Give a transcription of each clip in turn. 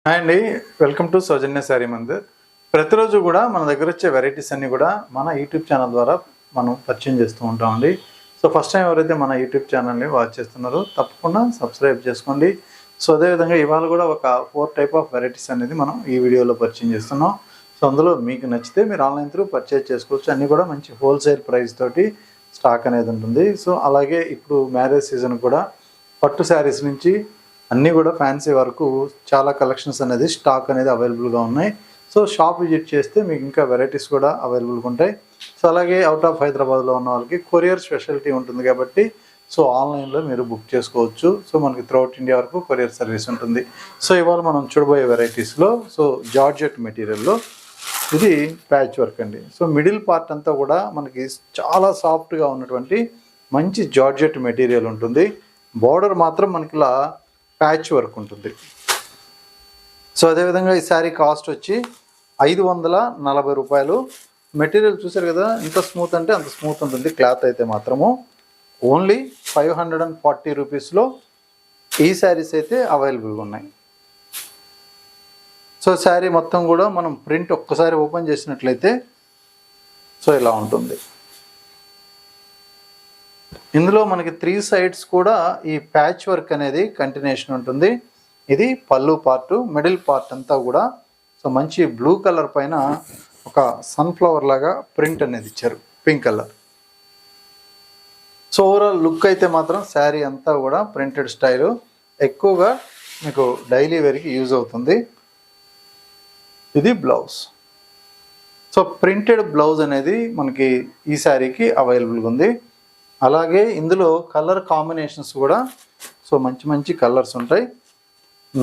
Hi అండి, welcome to సౌజన్య శారీ మందిర్. ప్రతిరోజు కూడా మన దగ్గర వచ్చే వెరైటీస్ అన్నీ కూడా మన యూట్యూబ్ ఛానల్ ద్వారా మనం పరిచయం చేస్తూ ఉంటామండి. సో ఫస్ట్ టైం ఎవరైతే మన యూట్యూబ్ ఛానల్ని వాచ్ చేస్తున్నారో తప్పకుండా సబ్స్క్రైబ్ చేసుకోండి. సో అదేవిధంగా ఇవాళ కూడా ఒక 4 టైప్ ఆఫ్ వెరైటీస్ అనేది మనం ఈ వీడియోలో పరిచయం చేస్తున్నాం. సో అందులో మీకు నచ్చితే మీరు ఆన్లైన్ త్రూ పర్చేజ్ చేసుకోవచ్చు. అన్నీ కూడా మంచి హోల్సేల్ ప్రైస్ తోటి స్టాక్ అనేది ఉంటుంది. సో అలాగే ఇప్పుడు మ్యారేజ్ సీజన్ కూడా పట్టు శారీస్ నుంచి అన్నీ కూడా ఫ్యాన్సీ వరకు చాలా కలెక్షన్స్ అనేది స్టాక్ అనేది అవైలబుల్గా ఉన్నాయి. సో షాప్ విజిట్ చేస్తే మీకు ఇంకా వెరైటీస్ కూడా అవైలబుల్గా ఉంటాయి. సో అలాగే అవుట్ ఆఫ్ హైదరాబాద్లో ఉన్న వాళ్ళకి కొరియర్ స్పెషాలిటీ ఉంటుంది కాబట్టి సో ఆన్లైన్లో మీరు బుక్ చేసుకోవచ్చు. సో మనకి త్రూఅవుట్ ఇండియా వరకు కొరియర్ సర్వీస్ ఉంటుంది. సో ఇవాళ మనం చూడబోయే వెరైటీస్లో సో జార్జెట్ మెటీరియల్లో ఇది ప్యాచ్ వర్క్ అండి. సో మిడిల్ పార్ట్ అంతా కూడా మనకి చాలా సాఫ్ట్గా ఉన్నటువంటి మంచి జార్జెట్ మెటీరియల్ ఉంటుంది. బార్డర్ మాత్రం మనకి ఇలా ప్యాచ్ వర్క్ ఉంటుంది. సో అదేవిధంగా ఈ శారీ కాస్ట్ వచ్చి 540 రూపాయలు. మెటీరియల్ చూసారు కదా ఎంత స్మూత్ అంటే అంత స్మూత్ ఉంటుంది. క్లాత్ అయితే మాత్రము ఓన్లీ 540 రూపీస్లో ఈ శారీస్ అయితే అవైలబుల్గా ఉన్నాయి. సో శారీ మొత్తం కూడా మనం ప్రింట్ ఒక్కసారి ఓపెన్ చేసినట్లయితే సో ఇలా ఉంటుంది. ఇందులో మనకి 3 సైడ్స్ కూడా ఈ ప్యాచ్ వర్క్ అనేది కంటిన్యూషన్ ఉంటుంది. ఇది పళ్ళు పార్ట్, మిడిల్ పార్ట్ అంతా కూడా సో మంచి బ్లూ కలర్ పైన ఒక సన్ఫ్లవర్ లాగా ప్రింట్ అనేది ఇచ్చారు, pink colour. So overall look అయితే మాత్రం శారీ అంతా కూడా ప్రింటెడ్ స్టైలు, ఎక్కువగా మీకు డైలీ వేర్కి యూజ్ అవుతుంది. ఇది బ్లౌజ్. సో ప్రింటెడ్ బ్లౌజ్ అనేది మనకి ఈ శారీకి అవైలబుల్గా ఉంది. అలాగే ఇందులో కలర్ కాంబినేషన్స్ కూడా సో మంచి మంచి కలర్స్ ఉంటాయి.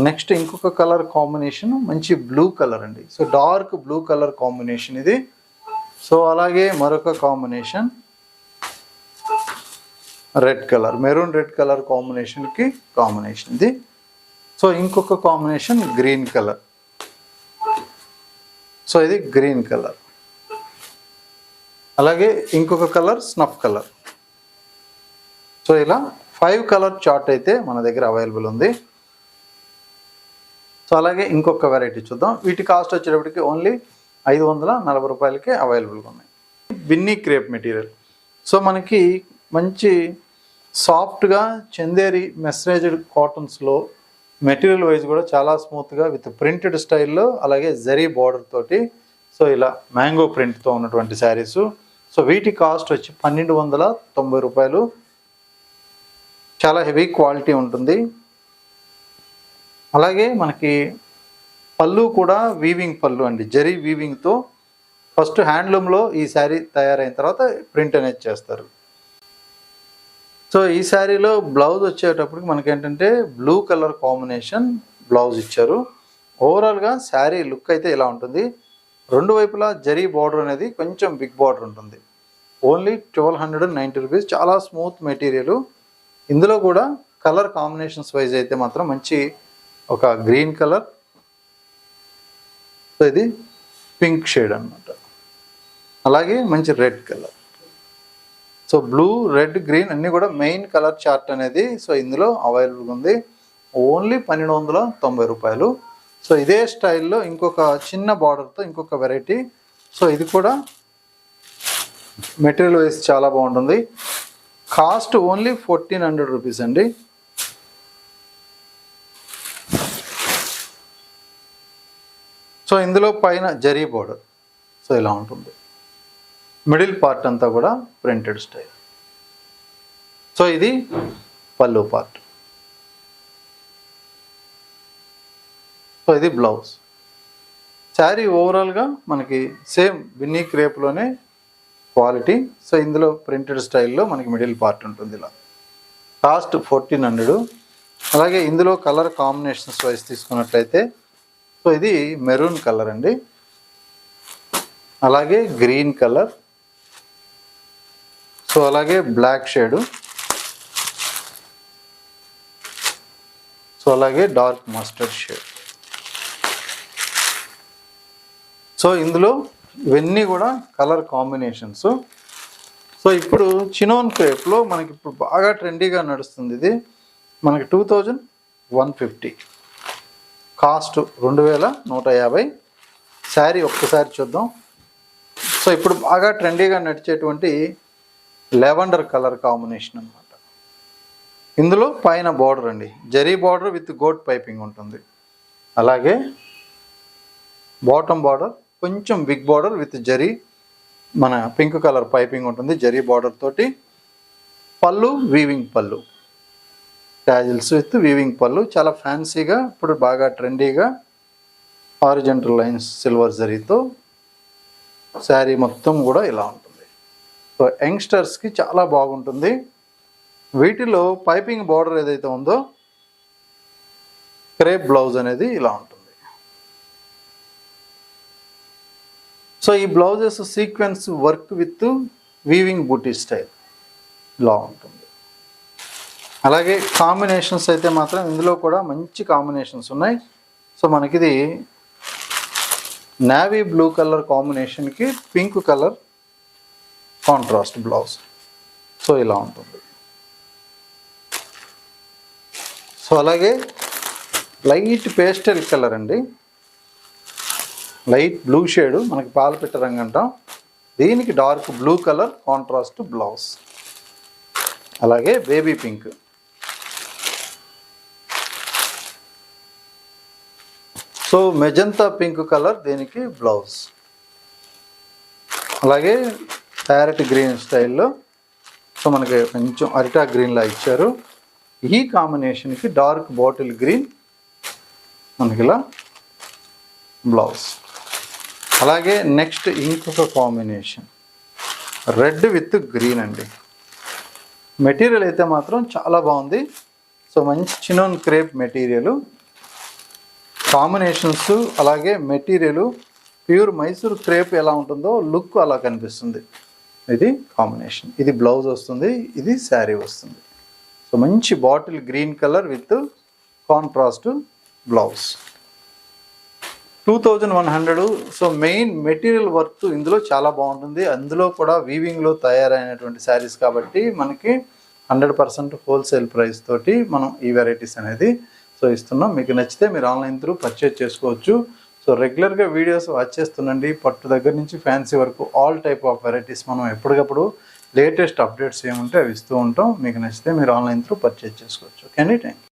నెక్స్ట్ ఇంకొక కలర్ కాంబినేషన్ మంచి బ్లూ కలర్ అండి. So dark blue colour combination ఇది. సో అలాగే మరొక కాంబినేషన్ red colour, maroon red colour కాంబినేషన్కి కాంబినేషన్ ఇది. సో ఇంకొక కాంబినేషన్ గ్రీన్ కలర్. సో ఇది గ్రీన్ కలర్. అలాగే ఇంకొక కలర్ స్నఫ్ కలర్. సో ఇలా 5 కలర్ చార్ట్ అయితే మన దగ్గర అవైలబుల్ ఉంది. సో అలాగే ఇంకొక వెరైటీ చూద్దాం. వీటి కాస్ట్ వచ్చేటప్పటికి ఓన్లీ 540 రూపాయలకే అవైలబుల్గా ఉన్నాయి. Binny crepe material. సో మనకి మంచి సాఫ్ట్గా చందేరి మెస్రేజ్డ్ కాటన్స్లో మెటీరియల్ వైజ్ కూడా చాలా స్మూత్గా విత్ ప్రింటెడ్ స్టైల్లో అలాగే జరీ బార్డర్ తోటి సో ఇలా మ్యాంగో ప్రింట్తో ఉన్నటువంటి శారీసు. సో వీటి కాస్ట్ వచ్చి 1290 రూపాయలు. చాలా హెవీ క్వాలిటీ ఉంటుంది. అలాగే మనకి పళ్ళు కూడా వీవింగ్ పళ్ళు అండి, జరీ వీవింగ్తో. ఫస్ట్ హ్యాండ్లూమ్లో ఈ శారీ తయారైన తర్వాత ప్రింట్ అనేది చేస్తారు. సో ఈ శారీలో బ్లౌజ్ వచ్చేటప్పటికి మనకి ఏంటంటే బ్లూ కలర్ కాంబినేషన్ బ్లౌజ్ ఇచ్చారు. ఓవరాల్గా శారీ లుక్ అయితే ఇలా ఉంటుంది. రెండు వైపులా జరీ బార్డర్ అనేది కొంచెం బిగ్ బార్డర్ ఉంటుంది. Only 1290 rupees. చాలా స్మూత్ మెటీరియల్. ఇందులో కూడా కలర్ కాంబినేషన్స్ వైజ్ అయితే మాత్రం మంచి ఒక గ్రీన్ కలర్, సో ఇది పింక్ షేడ్ అన్నమాట. అలాగే మంచి red colour. So blue, red, green అన్నీ కూడా మెయిన్ కలర్ చార్ట్ అనేది సో ఇందులో అవైలబుల్గా ఉంది. ఓన్లీ 1290 రూపాయలు. సో ఇదే స్టైల్లో ఇంకొక చిన్న బార్డర్తో ఇంకొక వెరైటీ. సో ఇది కూడా మెటీరియల్ వైజ్ చాలా బాగుంటుంది. కాస్ట్ ఓన్లీ 1400 రూపీస్ అండి. సో ఇందులో పైన జరీ బోర్డర్ సో ఇలా ఉంటుంది. మిడిల్ పార్ట్ అంతా కూడా ప్రింటెడ్ స్టైల్. సో ఇది పళ్ళు పార్ట్. సో ఇది బ్లౌజ్. శారీ ఓవరాల్గా మనకి సేమ్ బిన్నీ క్రేప్లోనే క్వాలిటీ. సో ఇందులో ప్రింటెడ్ స్టైల్లో మనకి మిడిల్ పార్ట్ ఉంటుంది ఇలా. కాస్ట్ 1400. అలాగే ఇందులో కలర్ కాంబినేషన్స్ వైజ్ తీసుకున్నట్లయితే సో ఇది మెరూన్ కలర్ అండి, అలాగే గ్రీన్ కలర్, సో అలాగే బ్లాక్ షేడు, సో అలాగే డార్క్ మస్టర్డ్ షేడ్. సో ఇందులో ఇవన్నీ కూడా కలర్ కాంబినేషన్స్. సో ఇప్పుడు చినోన్ క్రేప్లో మనకి ఇప్పుడు బాగా ట్రెండీగా నడుస్తుంది. ఇది మనకి 2150. కాస్ట్ 2150. శారీ ఒక్కసారి చూద్దాం. సో ఇప్పుడు బాగా ట్రెండీగా నడిచేటువంటి లెవెండర్ కలర్ కాంబినేషన్ అనమాట. ఇందులో పైన బార్డర్ అండి, zari border with gota piping ఉంటుంది. అలాగే బాటమ్ బార్డర్ కొంచెం బిగ్ బార్డర్ విత్ జరీ మన పింక్ కలర్ పైపింగ్ ఉంటుంది, జరీ బార్డర్ తోటి. పళ్ళు వీవింగ్ పళ్ళు, టాజిల్స్ విత్ వీవింగ్ పళ్ళు. చాలా ఫ్యాన్సీగా ఇప్పుడు బాగా ట్రెండీగా హారిజంటల్ లైన్స్ సిల్వర్ జరీతో శారీ మొత్తం కూడా ఇలా ఉంటుంది. సో యంగ్స్టర్స్కి చాలా బాగుంటుంది. వీటిలో పైపింగ్ బార్డర్ ఏదైతే ఉందో క్రేప్ బ్లౌజ్ అనేది ఇలా ఉంటుంది. సో ఈ blouses sequence work with weaving buti style ఇలా ఉంటుంది. అలాగే కాంబినేషన్స్ అయితే మాత్రం ఇందులో కూడా మంచి కాంబినేషన్స్ ఉన్నాయి. సో మనకిది నేవీ బ్లూ కలర్ కాంబినేషన్కి pink colour contrast blouse. So ఇలా ఉంటుంది. సో అలాగే లైట్ పేస్టల్ కలర్ అండి, లైట్ బ్లూ షేడు, మనకి పాలపిట్ట రంగు అంటాం. దీనికి dark blue colour contrast blouse. అలాగే baby pink, so magenta pink colour దీనికి బ్లౌజ్. అలాగే ప్యారెట్ గ్రీన్ స్టైల్లో, సో మనకి కొంచెం అరిటా గ్రీన్లా ఇచ్చారు. ఈ కాంబినేషన్కి డార్క్ బాటిల్ గ్రీన్ మనకి ఇలా బ్లౌజ్. అలాగే నెక్స్ట్ ఇంకొక కాంబినేషన్ రెడ్ విత్ గ్రీన్ అండి. మెటీరియల్ అయితే మాత్రం చాలా బాగుంది. సో మంచి చినోన్ క్రేప్ మెటీరియల్ కాంబినేషన్స్. అలాగే మెటీరియల్ ప్యూర్ మైసూర్ క్రేప్ ఎలా ఉంటుందో లుక్ అలా కనిపిస్తుంది. ఇది కాంబినేషన్, ఇది బ్లౌజ్ వస్తుంది, ఇది శారీ వస్తుంది. సో మంచి bottle green colour with contrast blouse. 2100. So main material work ఇందులో చాలా బాగుంటుంది. అందులో కూడా వీవింగ్లో తయారైనటువంటి శారీస్ కాబట్టి మనకి 100% హోల్సేల్ ప్రైస్ తోటి మనం ఈ వెరైటీస్ అనేది సో ఇస్తున్నాం. మీకు నచ్చితే మీరు ఆన్లైన్ త్రూ పర్చేజ్ చేసుకోవచ్చు. సో రెగ్యులర్గా వీడియోస్ వాచ్ చేస్తుండండి. పట్టు దగ్గర నుంచి ఫ్యాన్సీ వరకు ఆల్ టైప్ ఆఫ్ వెరైటీస్ మనం ఎప్పటికప్పుడు లేటెస్ట్ అప్డేట్స్ ఏముంటే అవి ఇస్తూ ఉంటాం. మీకు నచ్చితే మీరు ఆన్లైన్ త్రూ పర్చేజ్ చేసుకోవచ్చు. ఓకే అండి, థ్యాంక్ యూ.